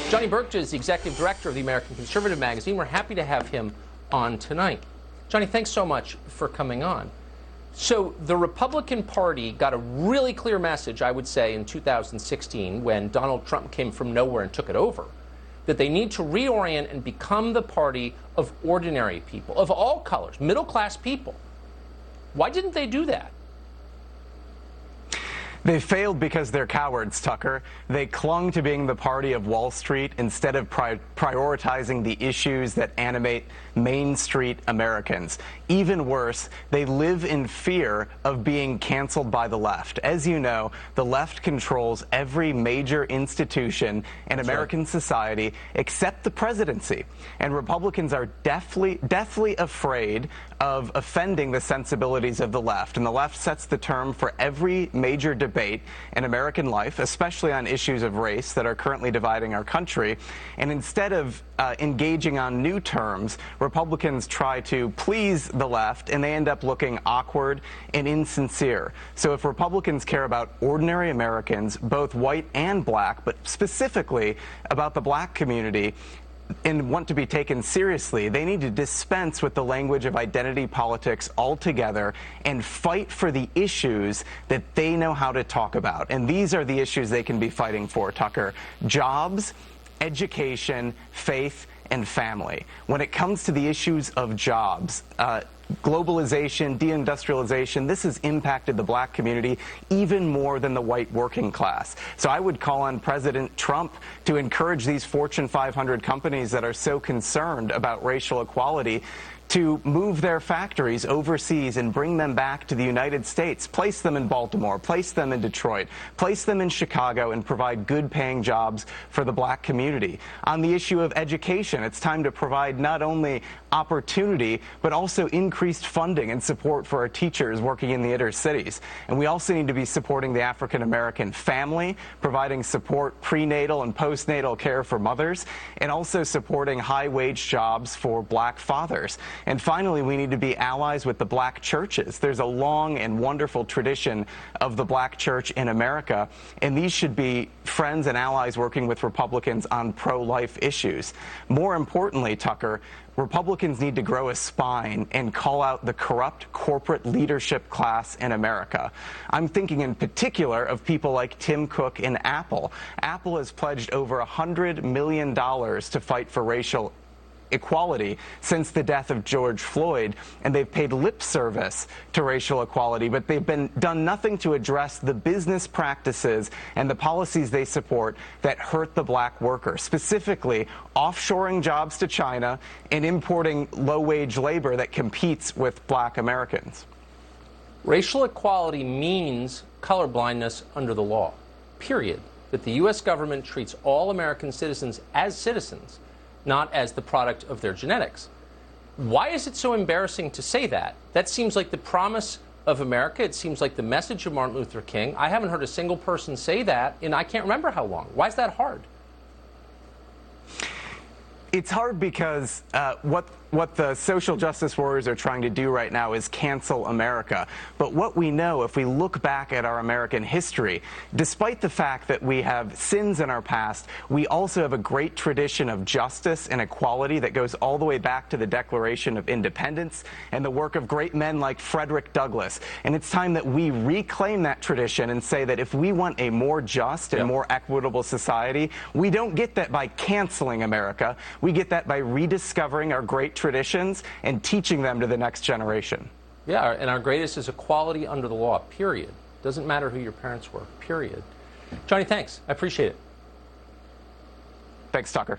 Johnny Burtka is the executive director of the American Conservative magazine. We're happy to have him on tonight. Johnny, thanks so much for coming on. So the Republican Party got a really clear message, I would say, in 2016 when Donald Trump came from nowhere and took it over, that they need to reorient and become the party of ordinary people, of all colors, middle-class people. Why didn't they do that? They failed because they're cowards, Tucker. They clung to being the party of Wall Street instead of prioritizing the issues that animate Main Street Americans. Even worse, they live in fear of being canceled by the left. As you know, the left controls every major institution in American society except the presidency. And Republicans are deathly afraid of offending the sensibilities of the left. And the left sets the term for every major debate in American life, especially on issues of race that are currently dividing our country. And instead of engaging on new terms, Republicans try to please the left, and they end up looking awkward and insincere. So if Republicans care about ordinary Americans, both white and black, but specifically about the black community, and want to be taken seriously, they need to dispense with the language of identity politics altogether and fight for the issues that they know how to talk about. And these are the issues they can be fighting for, Tucker. Jobs, education, faith, and family. When it comes to the issues of jobs, globalization, deindustrialization, this has impacted the black community even more than the white working class. So I would call on President Trump to encourage these Fortune 500 companies that are so concerned about racial equality to move their factories overseas and bring them back to the United States, place them in Baltimore, place them in Detroit, place them in Chicago, and provide good-paying jobs for the black community. On the issue of education, it's time to provide not only opportunity, but also increased funding and support for our teachers working in the inner cities. And we also need to be supporting the African-American family, providing support prenatal and postnatal care for mothers, and also supporting high-wage jobs for black fathers. And finally, we need to be allies with the black churches. There's a long and wonderful tradition of the black church in America, and these should be friends and allies working with Republicans on pro-life issues. More importantly, Tucker, Republicans need to grow a spine and call out the corrupt corporate leadership class in America. I'm thinking in particular of people like Tim Cook and Apple. Apple has pledged over $100 million to fight for racial equality since the death of George Floyd, and they've paid lip service to racial equality, but they've done nothing to address the business practices and the policies they support that hurt the black worker, specifically offshoring jobs to China and importing low-wage labor that competes with black Americans. Racial equality means colorblindness under the law, period. That the U.S. government treats all American citizens as citizens, not as the product of their genetics. Why is it so embarrassing to say that? That seems like the promise of America. It seems like the message of Martin Luther King. I haven't heard a single person say that in I can't remember how long. Why is that hard? It's hard because what the social justice warriors are trying to do right now is cancel America. But what we know, if we look back at our American history, despite the fact that we have sins in our past, we also have a great tradition of justice and equality that goes all the way back to the Declaration of Independence and the work of great men like Frederick Douglass. And it's time that we reclaim that tradition and say that if we want a more just and more equitable society, we don't get that by canceling America. We get that by rediscovering our great traditions and teaching them to the next generation. Yeah, and our greatest is equality under the law, period. Doesn't matter who your parents were, period. Johnny, thanks. I appreciate it. Thanks, Tucker.